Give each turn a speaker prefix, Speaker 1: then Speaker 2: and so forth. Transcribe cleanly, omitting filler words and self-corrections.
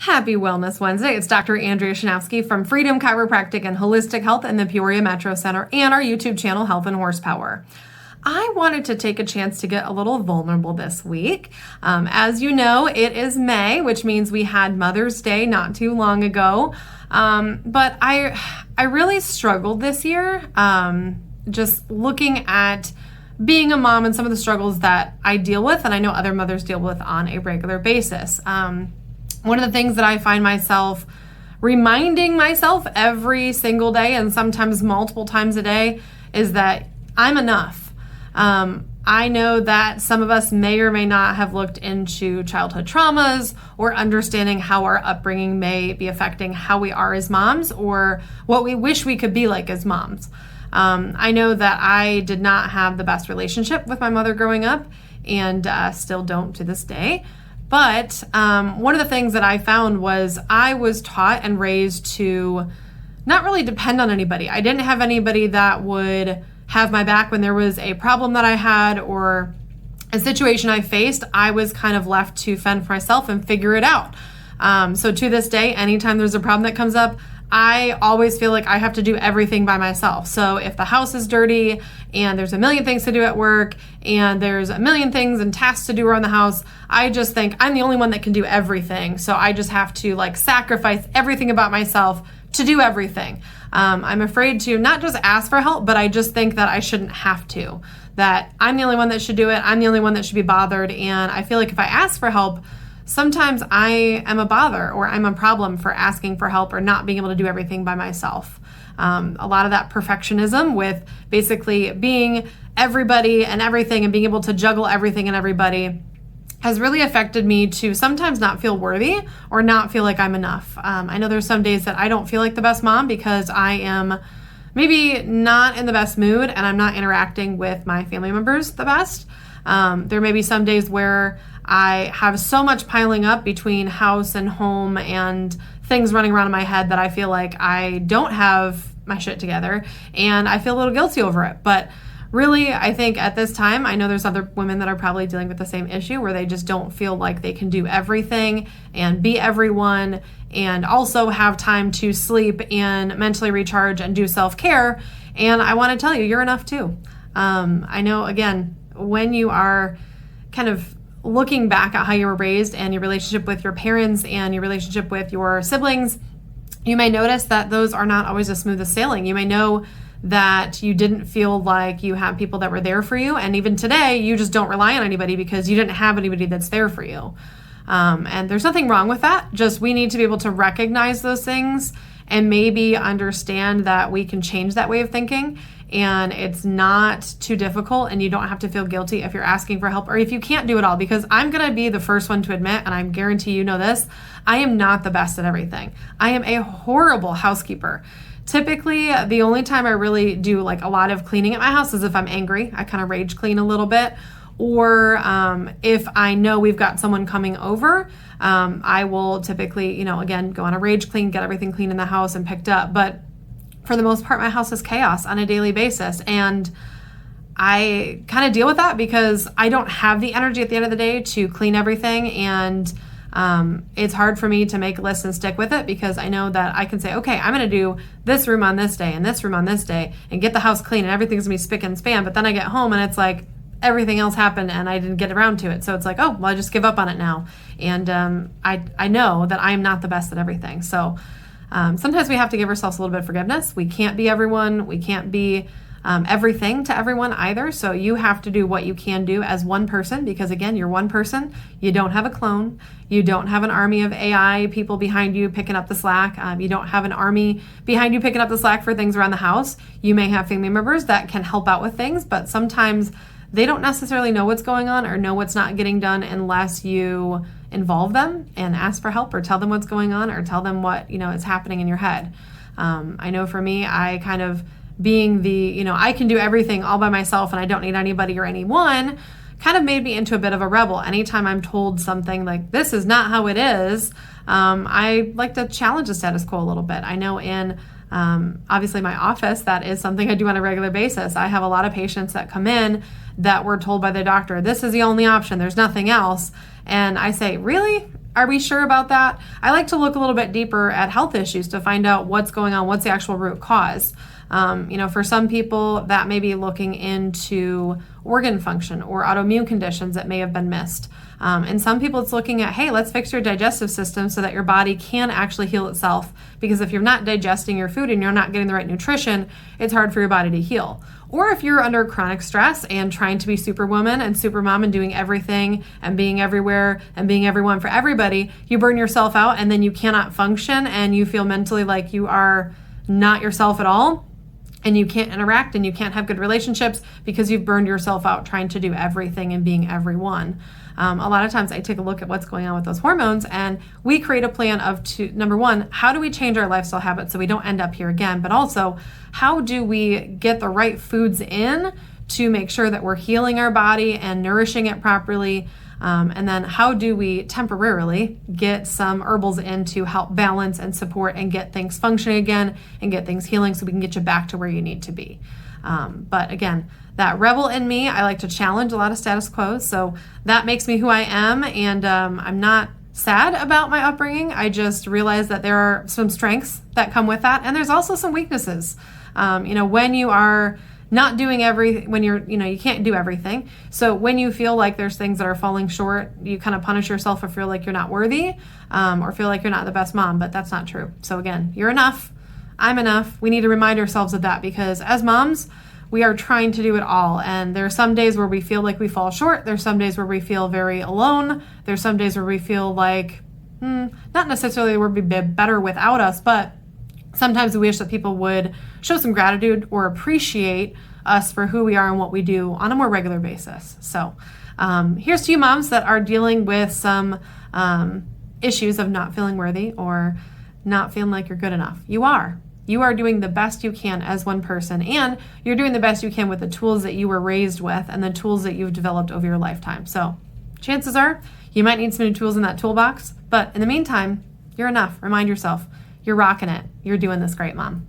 Speaker 1: Happy Wellness Wednesday. It's Dr. Andrea Shanowski from Freedom Chiropractic and Holistic Health in the Peoria Metro Center and our YouTube channel, Health and Horsepower. I wanted to take a chance to get a little vulnerable this week. As you know, it is May, which means we had Mother's Day not too long ago. But I really struggled this year, just looking at being a mom and some of the struggles that I deal with, and I know other mothers deal with on a regular basis. One of the things that I find myself reminding myself every single day, and sometimes multiple times a day, is that I'm enough. I know that some of us may or may not have looked into childhood traumas or understanding how our upbringing may be affecting how we are as moms or what we wish we could be like as moms. I know that I did not have the best relationship with my mother growing up and still don't to this day. But one of the things that I found was I was taught and raised to not really depend on anybody. I didn't have anybody that would have my back when there was a problem that I had or a situation I faced. I was kind of left to fend for myself and figure it out. So to this day, anytime there's a problem that comes up, I always feel like I have to do everything by myself. So if the house is dirty and there's a million things to do at work and there's a million things and tasks to do around the house, I just think I'm the only one that can do everything. So I just have to sacrifice everything about myself to do everything. I'm afraid to not just ask for help, but I just think that I shouldn't have to, that I'm the only one that should do it. I'm the only one that should be bothered. And I feel like if I ask for help, sometimes I am a bother or I'm a problem for asking for help or not being able to do everything by myself. A lot of that perfectionism with basically being everybody and everything and being able to juggle everything and everybody has really affected me to sometimes not feel worthy or not feel like I'm enough. I know there's some days that I don't feel like the best mom because I am maybe not in the best mood and I'm not interacting with my family members the best. There may be some days where I have so much piling up between house and home and things running around in my head that I feel like I don't have my shit together and I feel a little guilty over it. But really, I think at this time, I know there's other women that are probably dealing with the same issue where they just don't feel like they can do everything and be everyone and also have time to sleep and mentally recharge and do self-care. And I want to tell you, you're enough too. I know, again, when you are kind of looking back at how you were raised and your relationship with your parents and your relationship with your siblings, you may notice that those are not always the smoothest sailing. You may know that you didn't feel like you had people that were there for you. And even today, you just don't rely on anybody because you didn't have anybody that's there for you. And there's nothing wrong with that. Just we need to be able to recognize those things and maybe understand that we can change that way of thinking. And it's not too difficult and you don't have to feel guilty if you're asking for help or if you can't do it all, because I'm going to be the first one to admit, and I guarantee you know this, I am not the best at everything. I am a horrible housekeeper. Typically, the only time I really do a lot of cleaning at my house is if I'm angry. I kind of rage clean a little bit. Or if I know we've got someone coming over, I will typically, again, go on a rage clean, get everything clean in the house and picked up. But for the most part, my house is chaos on a daily basis. And I kind of deal with that because I don't have the energy at the end of the day to clean everything. And it's hard for me to make lists and stick with it because I know that I can say, okay, I'm going to do this room on this day and this room on this day and get the house clean and everything's going to be spick and span. But then I get home and it's like everything else happened and I didn't get around to it. So it's like, oh, well, I just give up on it now. And I know that I am not the best at everything. So sometimes we have to give ourselves a little bit of forgiveness. We can't be everyone. We can't be everything to everyone either. So you have to do what you can do as one person because, again, you're one person. You don't have a clone. You don't have an army of AI people behind you picking up the slack. You don't have an army behind you picking up the slack for things around the house. You may have family members that can help out with things, but sometimes they don't necessarily know what's going on or know what's not getting done unless you involve them and ask for help or tell them what's going on or tell them what, is happening in your head. I know for me, I kind of being the, I can do everything all by myself and I don't need anybody or anyone kind of made me into a bit of a rebel. Anytime I'm told something like, this is not how it is, I like to challenge the status quo a little bit. I know in obviously my office, that is something I do on a regular basis. I have a lot of patients that come in that were told by the doctor, this is the only option, there's nothing else. And I say, really? Are we sure about that? I like to look a little bit deeper at health issues to find out what's going on, what's the actual root cause. For some people, that may be looking into organ function or autoimmune conditions that may have been missed. And some people, it's looking at, hey, let's fix your digestive system so that your body can actually heal itself. Because if you're not digesting your food and you're not getting the right nutrition, it's hard for your body to heal. Or if you're under chronic stress and trying to be superwoman and supermom and doing everything and being everywhere and being everyone for everybody, you burn yourself out and then you cannot function and you feel mentally like you are not yourself at all. And you can't interact and you can't have good relationships because you've burned yourself out trying to do everything and being everyone. A lot of times I take a look at what's going on with those hormones, and we create a plan of number one, how do we change our lifestyle habits so we don't end up here again? But also, how do we get the right foods in to make sure that we're healing our body and nourishing it properly? And then how do we temporarily get some herbals in to help balance and support and get things functioning again and get things healing so we can get you back to where you need to be. But again, that rebel in me, I like to challenge a lot of status quo. So that makes me who I am. And I'm not sad about my upbringing. I just realize that there are some strengths that come with that. And there's also some weaknesses. When you are not doing you can't do everything. So when you feel like there's things that are falling short, you kind of punish yourself or feel like you're not worthy, or feel like you're not the best mom, but that's not true. So again, you're enough. I'm enough. We need to remind ourselves of that because as moms, we are trying to do it all. And there are some days where we feel like we fall short. There's some days where we feel very alone. There's some days where we feel like, not necessarily would be better without us, but sometimes we wish that people would show some gratitude or appreciate us for who we are and what we do on a more regular basis. So here's to you moms that are dealing with some issues of not feeling worthy or not feeling like you're good enough. You are. You are doing the best you can as one person, and you're doing the best you can with the tools that you were raised with and the tools that you've developed over your lifetime. So chances are you might need some new tools in that toolbox, but in the meantime, you're enough. Remind yourself, you're rocking it. You're doing this great, Mom.